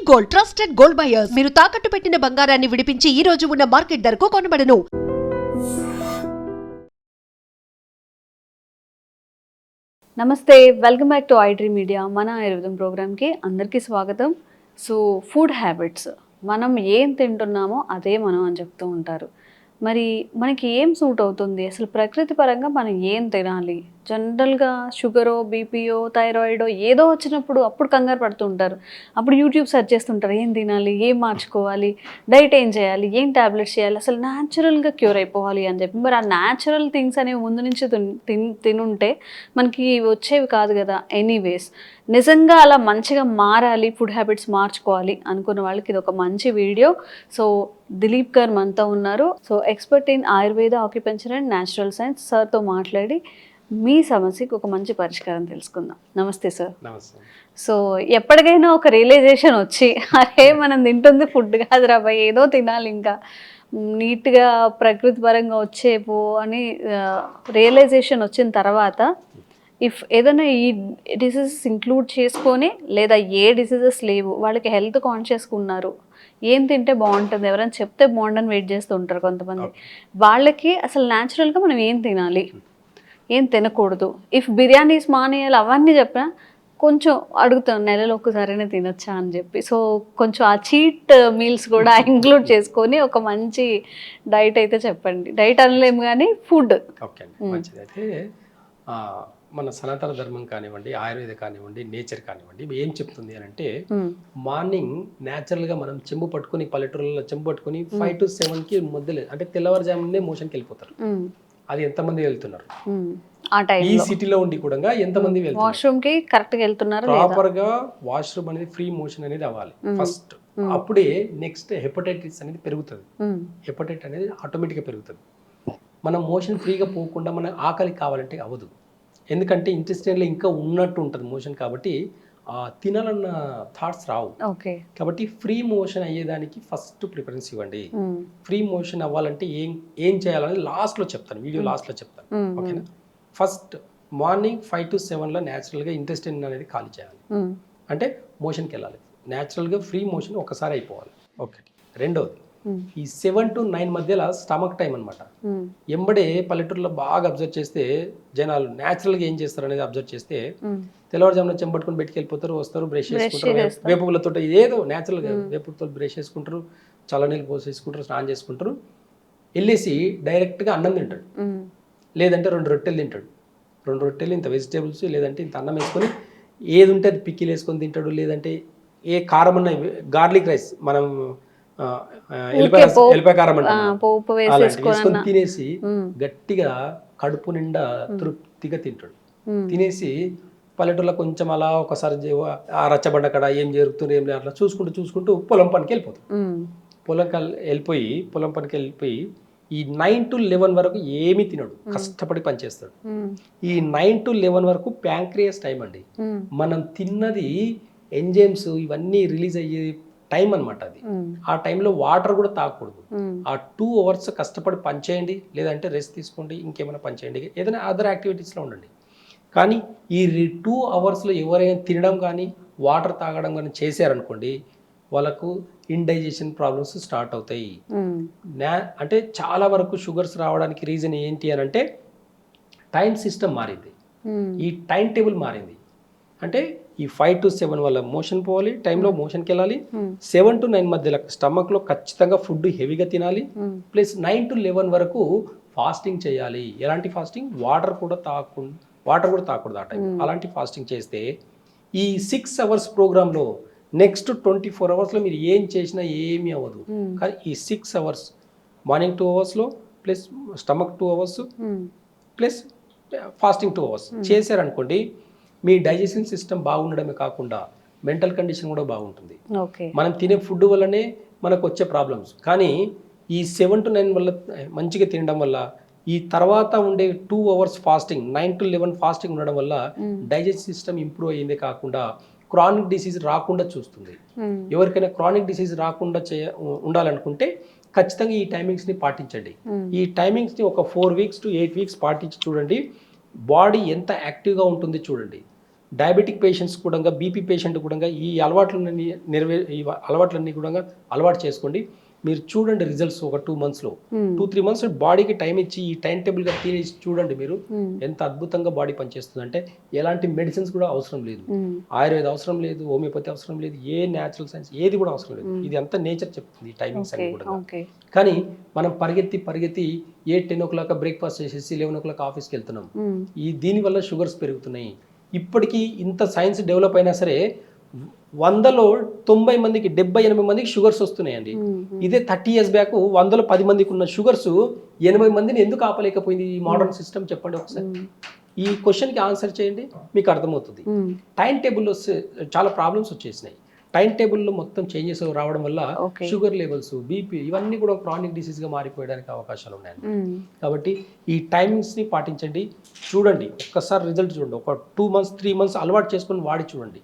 Gold, trusted gold buyers. మీరు తాకట్టు పెట్టిన బంగారాన్ని విడిపించి ఈ రోజు ఉన్న మార్కెట్ ధరకు కొనబడను. నమస్తే, welcome back to iDream media. మన ఆయుర్వేదం ప్రోగ్రామ్కి అందరికీ స్వాగతం. సో ఫుడ్ హ్యాబిట్స్, మనం ఏం తింటున్నామో అదే మనం అని చెప్తూ ఉంటారు. మరి మనకి ఏం సూట్ అవుతుంది, అసలు ప్రకృతి పరంగా మనం ఏం తినాలి? జనరల్గా షుగరో, బీపీయో, థైరాయిడో ఏదో వచ్చినప్పుడు అప్పుడు కంగారు పడుతూ ఉంటారు. అప్పుడు యూట్యూబ్ సెర్చ్ చేస్తుంటారు, ఏం తినాలి, ఏం మార్చుకోవాలి, డైట్ ఏం చేయాలి, ఏం ట్యాబ్లెట్స్ చేయాలి, అసలు న్యాచురల్గా క్యూర్ అయిపోవాలి అని చెప్పి. మరి ఆ న్యాచురల్ థింగ్స్ అనేవి ముందు నుంచి తినుంటే మనకి వచ్చేవి కాదు కదా. ఎనీవేస్, నిజంగా అలా మంచిగా మారాలి, ఫుడ్ హ్యాబిట్స్ మార్చుకోవాలి అనుకున్న వాళ్ళకి ఇది ఒక మంచి వీడియో. సో దిలీప్ గారు మనతో ఉన్నారు. So expert in Ayurveda, acupuncture and natural science. సార్తో మాట్లాడి మీ సమస్యకి ఒక మంచి పరిష్కారం తెలుసుకుందాం. నమస్తే సార్. నమస్తే. సో ఎప్పటికైనా ఒక రియలైజేషన్ వచ్చి, అరే మనం తింటుంది ఫుడ్ కాదు రాబాయ్, ఏదో తినాలి, ఇంకా నీట్గా ప్రకృతి పరంగా వచ్చేపో అని రియలైజేషన్ వచ్చిన తర్వాత, ఇఫ్ ఏదైనా ఈ డిసీజెస్ ఇంక్లూడ్ చేసుకొని, లేదా ఏ డిసీజెస్ లేవు, వాళ్ళకి హెల్త్ కాన్షియస్గా ఉన్నారు, ఏం తింటే బాగుంటుంది, ఎవరైనా చెప్తే బాగుండని వెయిట్ చేస్తూ ఉంటారు కొంతమంది, వాళ్ళకి అసలు న్యాచురల్గా మనం ఏం తినాలి, ఏం తినకూడదు, ఇఫ్ బిర్యానీస్ మానేయాలి అవన్నీ చెప్పినా కొంచెం అడుగుతాం, నెలలో ఒక్కసారైనా తినొచ్చా అని చెప్పి. సో కొంచెం ఆ చీట్ మీల్స్ కూడా ఇంక్లూడ్ చేసుకొని ఒక మంచి డైట్ అయితే చెప్పండి. డైట్ అనలేము కానీ ఫుడ్. ఓకే అండి, మంచిది. అయితే మన సనాతన ధర్మం కానివ్వండి, ఆయుర్వేద కానివ్వండి, నేచర్ కానివ్వండి, ఏం చెప్తుంది అని అంటే, మార్నింగ్ న్యాచురల్గా మనం చెంబు పట్టుకొని, పల్లెటూరులో చెంబు పట్టుకొని 5 to 7కి మధ్యలో, అంటే తెల్లవారుజామునే మోషన్కి వెళ్ళిపోతారు. అది ఎంతమంది వెళ్తున్నారు ఈ సిటీలో ఉండి కూడా ఎంతమంది వెళ్తున్నారు? వాష్రూమ్ కి కరెక్ట్ గా వెళ్తున్నారు. ప్రాపర్ గా వాష్రూమ్ అనేది ఫ్రీ మోషన్ అనేది అవ్వాలి ఫస్ట్. అప్పుడే నెక్స్ట్ హెపటైటిస్ అనేది పెరుగుతుంది. హెపటైట్ అనేది ఆటోమేటిక్గా పెరుగుతుంది. మనం మోషన్ ఫ్రీగా పోకుండా మన ఆకలి కావాలంటే అవ్వదు. ఎందుకంటే ఇంటెస్టైన్లో ఇంకా ఉన్నట్టు ఉంటుంది మోషన్, కాబట్టి తినాలన్న థాట్స్ రావు. కాబట్టి ఫ్రీ మోషన్ అయ్యేదానికి ఫస్ట్ ప్రిఫరెన్స్ ఇవ్వండి. ఫ్రీ మోషన్ అవ్వాలంటే ఏం చేయాలని లాస్ట్లో చెప్తాను, వీడియో లాస్ట్లో చెప్తాను. ఓకేనా? ఫస్ట్ మార్నింగ్ 5 to 7లో న్యాచురల్గా ఇంటెస్టైన్ అనేది ఖాళీ చేయాలి. అంటే మోషన్కి వెళ్ళాలి. న్యాచురల్గా ఫ్రీ మోషన్ ఒకసారి అయిపోవాలి. ఓకే. రెండవది, ఈ 7 to 9 మధ్యలో స్టమక్ టైం అనమాట. ఎంబడే పల్లెటూరులో బాగా అబ్జర్వ్ చేస్తే జనాలు న్యాచురల్గా ఏం చేస్తారు అనేది అబ్జర్వ్ చేస్తే, తెల్లవారుజామున చెంపట్టుకుని బయటికి వెళ్ళిపోతారు, వస్తారు, బ్రష్ చేసుకుంటారు, వేపులతో ఏదో న్యాచురల్గా వేపులతో బ్రష్ చేసుకుంటారు, చల్లనీళ్ళు పోసేసుకుంటారు, స్నానం చేసుకుంటారు, వెళ్ళేసి డైరెక్ట్గా అన్నం తింటాడు. లేదంటే 2 రొట్టెలు తింటాడు. 2 రొట్టెలు ఇంత వెజిటేబుల్స్, లేదంటే ఇంత అన్నం వేసుకొని ఏది ఉంటే అది పిక్కిలు వేసుకొని తింటాడు. లేదంటే ఏ కారం అన్న, గార్లిక్ రైస్, మనం ఎల్లిపాయ కారం వేసుకొని తినేసి గట్టిగా కడుపు నిండా తృప్తిగా తింటాడు. తినేసి పల్లెటూరులో కొంచెం అలా ఒకసారి ఆ రచ్చబండ కడ ఏం జరుగుతుంది ఏం లేదు అట్లా చూసుకుంటూ పొలం పనికి వెళ్ళిపోతాడు. పొలం పనికి వెళ్ళిపోయి ఈ 9 to 11 వరకు ఏమీ తినడు, కష్టపడి పనిచేస్తాడు. ఈ 9 to 11 వరకు ప్యాంక్రియాస్ టైం అండి. మనం తిన్నది ఎంజైమ్స్ ఇవన్నీ రిలీజ్ అయ్యే టైం అనమాట అది. ఆ టైంలో వాటర్ కూడా తాగకూడదు. ఆ 2 hours కష్టపడి పనిచేయండి, లేదంటే రెస్ట్ తీసుకోండి, ఇంకేమైనా పనిచేయండి, ఏదైనా అదర్ యాక్టివిటీస్లో ఉండండి. కానీ ఈ 2 hours ఎవరైనా తినడం కానీ వాటర్ తాగడం కానీ చేశారనుకోండి, వాళ్ళకు ఇండైజెషన్ ప్రాబ్లమ్స్ స్టార్ట్ అవుతాయి. అంటే చాలా వరకు షుగర్స్ రావడానికి రీజన్ ఏంటి అని అంటే, టైం సిస్టమ్ మారింది, ఈ టైం టేబుల్ మారింది. అంటే ఈ 5 to 7 వల్ల మోషన్ పోవాలి, టైంలో మోషన్కి వెళ్ళాలి. 7 to 9 మధ్యలో స్టమక్లో ఖచ్చితంగా ఫుడ్ హెవీగా తినాలి. ప్లస్ 9 to 11 వరకు ఫాస్టింగ్ చేయాలి. ఎలాంటి ఫాస్టింగ్? వాటర్ కూడా తాగకూడదు ఆ టైం. అలాంటి ఫాస్టింగ్ చేస్తే ఈ 6 hours ప్రోగ్రాంలో నెక్స్ట్ 24 hours మీరు ఏం చేసినా ఏమీ అవ్వదు. కానీ ఈ 6 hours, morning 2 hours plus stomach 2 hours plus fasting 2 hours చేశారనుకోండి, మీ డైజెషన్ సిస్టమ్ బాగుండడమే కాకుండా మెంటల్ కండిషన్ కూడా బాగుంటుంది. మనం తినే ఫుడ్ వల్లనే మనకు వచ్చే ప్రాబ్లమ్స్. కానీ ఈ 7 to 9 వల్ల మంచిగా తినడం వల్ల, ఈ తర్వాత ఉండే 2 hours ఫాస్టింగ్, 9 to 11 ఫాస్టింగ్ ఉండడం వల్ల డైజెషన్ సిస్టమ్ ఇంప్రూవ్ అయ్యిందే కాకుండా క్రానిక్ డిసీజ్ రాకుండా చూస్తుంది. ఎవరికైనా క్రానిక్ డిసీజ్ రాకుండా ఉండాలనుకుంటే ఖచ్చితంగా ఈ టైమింగ్స్ని పాటించండి. ఈ టైమింగ్స్ని ఒక 4 weeks to 8 weeks పాటించి చూడండి, బాడీ ఎంత యాక్టివ్గా ఉంటుంది చూడండి. డయాబెటిక్ పేషెంట్స్ కూడా బీపీ పేషెంట్ కూడా ఈ అలవాట్లన్నీ ఈ అలవాట్లన్నీ కూడా అలవాటు చేసుకోండి. మీరు చూడండి రిజల్ట్స్ ఒక 2 monthsలో 2-3 months బాడీకి టైం ఇచ్చి ఈ టైం టేబుల్గా తినేసి చూడండి మీరు ఎంత అద్భుతంగా బాడీ పనిచేస్తుంది. అంటే ఎలాంటి మెడిసిన్స్ కూడా అవసరం లేదు, ఆయుర్వేద అవసరం లేదు, హోమియోపతి అవసరం లేదు, ఏ న్యాచురల్ సైన్స్ ఏది కూడా అవసరం లేదు. ఇది అంతా నేచర్ చెప్తుంది ఈ టైమింగ్స్ అన్ని కూడా. కానీ మనం పరిగెత్తి 10 o'clock బ్రేక్ఫాస్ట్ చేసేసి 11 o'clock ఆఫీస్కి వెళ్తున్నాం. దీనివల్ల షుగర్స్ పెరుగుతున్నాయి. ఇప్పటికీ ఇంత సైన్స్ డెవలప్ అయినా సరే 100లో 90 మందికి 70-80 మందికి షుగర్స్ వస్తున్నాయండి. ఇదే 30 years బ్యాక్ 100లో 10 మందికి ఉన్న షుగర్స్ 80 మందిని ఎందుకు ఆపలేకపోయింది ఈ మోడర్న్ సిస్టమ్? చెప్పండి ఒకసారి. ఈ క్వశ్చన్కి ఆన్సర్ చేయండి, మీకు అర్థమవుతుంది. టైం టేబుల్లో చాలా ప్రాబ్లమ్స్ వచ్చేసినాయి. టైం టేబుల్లో మొత్తం చేంజెస్ రావడం వల్ల షుగర్ లెవెల్స్, బీపీ ఇవన్నీ కూడా క్రానిక్ డిసీజ్గా మారిపోయడానికి అవకాశాలు ఉన్నాయండి. కాబట్టి ఈ టైమింగ్స్ని పాటించండి. చూడండి, ఒక్కసారి రిజల్ట్ చూడండి. ఒక 2 months 3 months అలవాటు చేసుకొని వాడి చూడండి.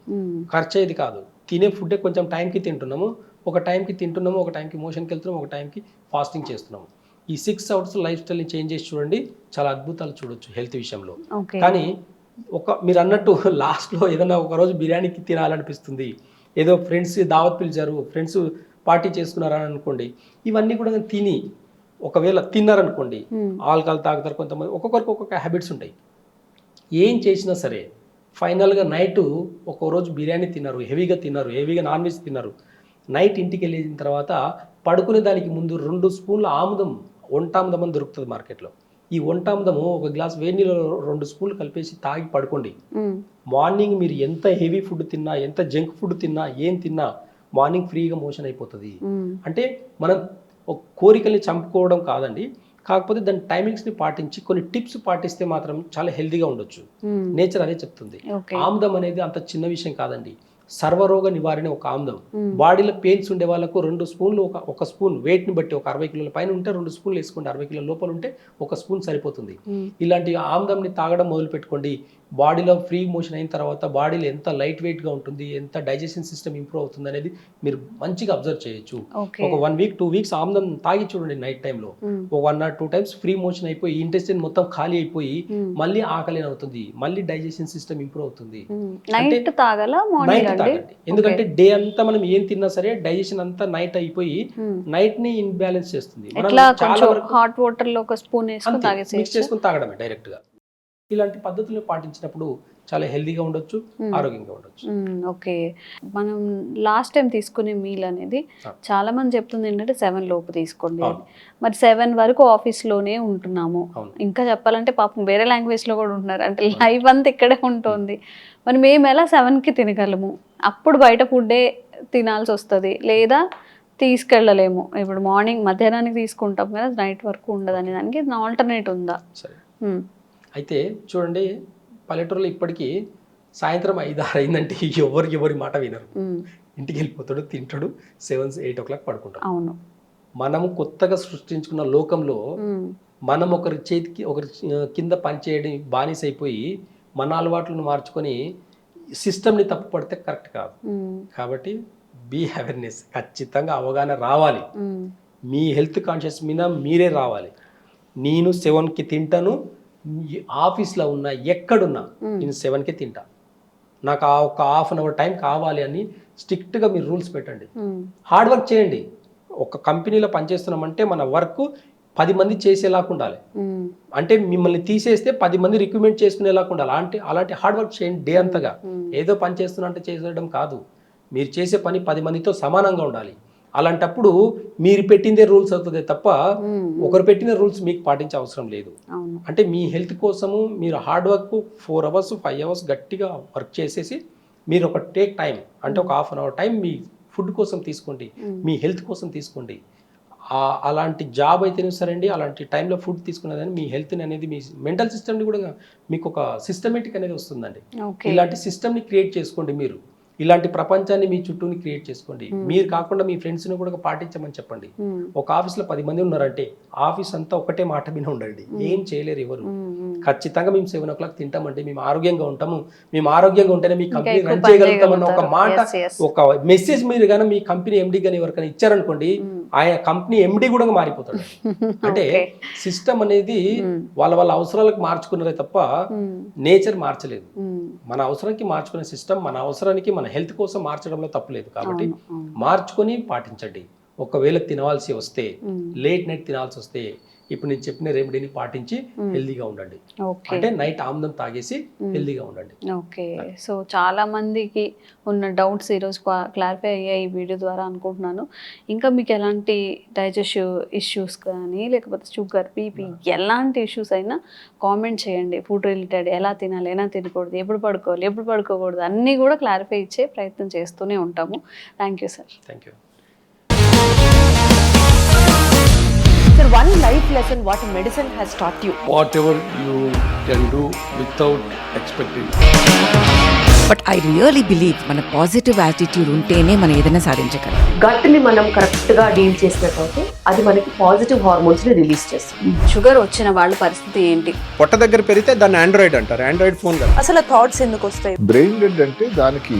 ఖర్చు అయ్యేది కాదు. తినే ఫుడ్డే కొంచెం టైంకి తింటున్నాము, ఒక టైంకి తింటున్నాము, ఒక టైంకి మోషన్కి వెళ్తున్నాము, ఒక టైంకి ఫాస్టింగ్ చేస్తున్నాము. ఈ 6 hours లైఫ్ స్టైల్ని చేంజ్ చేసి చూడండి, చాలా అద్భుతాలు చూడొచ్చు హెల్త్ విషయంలో. కానీ మీరు అన్నట్టు లాస్ట్లో ఏదైనా ఒక రోజు బిర్యానీకి తినాలనిపిస్తుంది, ఏదో ఫ్రెండ్స్ దావత్ పిలిచారు, ఫ్రెండ్స్ పార్టీ చేసుకున్నారని అనుకోండి, ఇవన్నీ కూడా తిని ఒకవేళ తిన్నారనుకోండి, ఆల్కహాల్ తాగుతారు కొంతమంది, ఒక్కొక్కరికి ఒక్కొక్క హ్యాబిట్స్ ఉంటాయి. ఏం చేసినా సరే ఫైనల్గా నైట్ ఒక రోజు బిర్యానీ తిన్నారు, హెవీగా నాన్ వెజ్ తిన్నారు, నైట్ ఇంటికి వెళ్ళిన తర్వాత పడుకునే దానికి ముందు 2 స్పూన్ల ఆముదం, వంటాముదం అని దొరుకుతుంది మార్కెట్లో. ఈ వంటాముదము ఒక గ్లాస్ వేడి నీళ్ళలో 2 స్పూన్లు కలిపేసి తాగి పడుకోండి. మార్నింగ్ మీరు ఎంత హెవీ ఫుడ్ తిన్నా, ఎంత జంక్ ఫుడ్ తిన్నా, ఏం తిన్నా మార్నింగ్ ఫ్రీగా మోషన్ అయిపోతుంది. అంటే మనం ఒక కోరికల్ని చంపుకోవడం కాదండి, కాకపోతే దాని టైమింగ్స్ని పాటించి కొన్ని టిప్స్ పాటిస్తే మాత్రం చాలా హెల్తీగా ఉండొచ్చు. నేచర్ అదే చెప్తుంది. ఆముదం అనేది అంత చిన్న విషయం కాదండి. సర్వరోగ నివారణ ఒక ఆముదం. బాడీలో పెయిన్స్ ఉండే వాళ్ళకు 2 స్పూన్లు, ఒక స్పూన్ వెయిట్ని బట్టి, ఒక 60 కిలోల పైన ఉంటే 2 స్పూన్లు వేసుకోండి, 60 కిలోల లోపల ఉంటే 1 స్పూన్ సరిపోతుంది. ఇలాంటి ఆముదంని తాగడం మొదలు పెట్టుకోండి. బాడీలో ఫ్రీ మోషన్ అయిన తర్వాత బాడీలో ఎంత లైట్ వెయిట్గా ఉంటుంది, ఎంత డైజెషన్ సిస్టమ్ ఇంప్రూవ్ అవుతుంది అనేది మీరు మంచిగా అబ్జర్వ్ చేయొచ్చు. ఒక 1 week 2 weeks ఆముదం తాగి చూడండి నైట్ టైంలో. ఒక 1 or 2 times ఫ్రీ మోషన్ అయిపోయి ఇంటెస్టైన్ మొత్తం ఖాళీ అయిపోయి మళ్ళీ ఆకలి అవుతుంది, మళ్ళీ డైజెషన్ సిస్టమ్ ఇంప్రూవ్ అవుతుంది. నైట్ తాగండి, ఎందుకంటే డే అంతా మనం ఏం తిన్నా సరే డైజెషన్ అంతా నైట్ అయిపోయి నైట్ ని ఇన్బ్యాలెన్స్ చేస్తుంది. హాట్ వాటర్ లో ఒక స్పూన్ మిక్స్ చేసుకుని తాగడమే డైరెక్ట్ గా. ఇలాంటి పద్ధతులు పాటించినప్పుడు చాలా హెల్దీగా ఉండొచ్చు, ఆరోగ్యంగా ఉండొచ్చు. ఓకే, మనం లాస్ట్ టైం తీసుకునే మీల్ అనేది చాలా మంది చెప్తుంది ఏంటంటే 7 లోపు తీసుకోండి. మరి 7 వరకు ఆఫీస్లోనే ఉంటున్నాము, ఇంకా చెప్పాలంటే పాపం వేరే లాంగ్వేజ్లో కూడా ఉంటున్నారు, అంటే లైఫ్ అంతా ఇక్కడే ఉంటుంది. మరి మేము ఎలా 7కి తినగలము? అప్పుడు బయట ఫుడ్డే తినాల్సి వస్తుంది, లేదా తీసుకెళ్ళలేము. ఇప్పుడు మార్నింగ్ మధ్యాహ్నానికి తీసుకుంటాం కదా, నైట్ వరకు ఉండదు అనే దానికి ఆల్టర్నేట్ ఉందా? అయితే చూడండి, పల్లెటూరులో ఇప్పటికీ సాయంత్రం 5-6 అయిందంటే ఎవరి మాట వినరు. ఇంటికి వెళ్ళిపోతాడు, తింటాడు, 7-8 o'clock పడుకుంటాడు. అవును, మనము కొత్తగా సృష్టించుకున్న లోకంలో మనం ఒకరి కింద పనిచేయడం బానిస అయిపోయి మన అలవాట్లను మార్చుకొని సిస్టమ్ని తప్పు పడితే కరెక్ట్ కాదు. కాబట్టి బీ అవేర్నెస్, ఖచ్చితంగా అవగాహన రావాలి. మీ హెల్త్ కాన్షియస్ మీద మీరే రావాలి. నేను 7కి తింటాను, ఆఫీస్లో ఉన్నా ఎక్కడున్నా నేను 7కే తింటా, నాకు ఒక ½ an hour టైం కావాలి అని స్ట్రిక్ట్గా మీరు రూల్స్ పెట్టండి. హార్డ్ వర్క్ చేయండి. ఒక కంపెనీలో పనిచేస్తున్నామంటే మన వర్క్ 10 మంది చేసేలాగా ఉండాలి. అంటే మిమ్మల్ని తీసేస్తే 10 మంది రిక్రూట్మెంట్ చేసుకునేలాగా ఉండాలి. అలాంటి హార్డ్ వర్క్ చేయండి డే అంతగా. ఏదో పని చేస్తున్నా అంటే చేసేయడం కాదు, మీరు చేసే పని 10 మందితో సమానంగా ఉండాలి. అలాంటప్పుడు మీరు పెట్టిందే రూల్స్ అవుతుంది తప్ప ఒకరు పెట్టిన రూల్స్ మీకు పాటించే అవసరం లేదు. అంటే మీ హెల్త్ కోసము మీరు హార్డ్ వర్క్ 4 hours 5 hours గట్టిగా వర్క్ చేసేసి మీరు ఒక టేక్ టైం, అంటే ఒక ½ an hour time me food కోసం తీసుకోండి, మీ హెల్త్ కోసం తీసుకోండి. అలాంటి జాబ్ అయితేనే సరే అండి, అలాంటి టైంలో ఫుడ్ తీసుకునేదని మీ హెల్త్ని అనేది, మీ మెంటల్ సిస్టమ్ని కూడా మీకు ఒక సిస్టమేటిక్ అనేది వస్తుందండి. ఇలాంటి సిస్టమ్ని క్రియేట్ చేసుకోండి. మీరు ఇలాంటి ప్రపంచాన్ని మీ చుట్టూని క్రియేట్ చేసుకోండి. మీరు కాకుండా మీ ఫ్రెండ్స్ని కూడా పాటించమని చెప్పండి. ఒక ఆఫీస్లో 10 మంది ఉన్నారంటే ఆఫీస్ అంతా ఒకటే మాట మీద ఉండండి, ఏం చేయలేరు ఎవరు. ఖచ్చితంగా మేము 7 o'clock తింటామండి, మేము ఆరోగ్యంగా ఉంటాము, మేము ఆరోగ్యంగా ఉంటేనే మీ కంపెనీ రన్ చేయగలుగుతామన్న ఒక మాట, ఒక మెసేజ్ మీరు కానీ మీ కంపెనీ ఎండీ కానీ ఎవరికైనా ఇచ్చారనుకోండి, ఆయన కంపెనీ ఎండి కూడా మారిపోతాడు. అంటే సిస్టమ్ అనేది వాళ్ళ అవసరాలకు మార్చుకున్నారే తప్ప నేచర్ మార్చలేదు. మన అవసరానికి మార్చుకునే సిస్టమ్ మన అవసరానికి మన హెల్త్ కోసం మార్చడంలో తప్పులేదు. కాబట్టి మార్చుకొని పాటించండి. ఒకవేళ తినవలసి వస్తే లేట్ నైట్ తినాల్సి వస్తే ఇప్పుడు నేను చెప్పిన రెమెడీని పాటించి హెల్దీగా ఉండండి. అంటే నైట్ ఆమ్లం తాగేసి హెల్దీగా ఉండండి. ఓకే, సో చాలా మందికి ఉన్న డౌట్స్ ఈరోజు క్లారిఫై అయ్యాయి ఈ వీడియో ద్వారా అనుకుంటున్నాను. ఇంకా మీకు ఎలాంటి డైజెస్టివ్ ఇష్యూస్ కానీ లేకపోతే షుగర్, బీపీ ఎలాంటి ఇష్యూస్ అయినా కామెంట్ చేయండి. ఫుడ్ రిలేటెడ్ ఎలా తినాలి, ఎలా తినకూడదు, ఎప్పుడు పడుకోవాలి, ఎప్పుడు పడుకోకూడదు అన్నీ కూడా క్లారిఫై ఇచ్చే ప్రయత్నం చేస్తూనే ఉంటాము. Thank you sir. Thank you. Sir, one life lesson what medicine has taught you. Whatever you can do without expecting. But I really believe మన పాజిటివ్ యాటిట్యూడ్ ఉంటేనే మనం ఏదైనా సాధించగలం. గట్ని మనం కరెక్ట్గా డీల్ చేసినట్లయితే అది మనకి పాజిటివ్ హార్మోన్స్ని రిలీజ్ చేస్తుంది. షుగర్ వచ్చిన వాళ్ళ పరిస్థితి ఏంటి? పొట్ట దగ్గర పెరిగితే దాన్ని ఆండ్రాయిడ్ అంటారు, ఆండ్రాయిడ్ ఫోన్ కదా. అసలు థాట్స్ ఎందుకు వస్తాయి? బ్రెయిన్ డెడ్ అంటే దానికి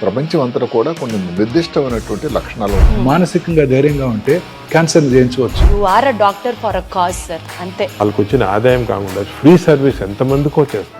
ప్రపంచం అంతా కూడా కొన్ని నిర్దిష్టమైనటువంటి లక్షణాలు ఉంటాయి. మానసికంగా ధైర్యంగా ఉంటే క్యాన్సర్ జయించవచ్చు. You are a doctor for a cause sir, అంతే. వాళ్ళకి వచ్చిన ఆదాయం కాకుండా ఫ్రీ సర్వీస్ ఎంతమందికో చేస్తారు.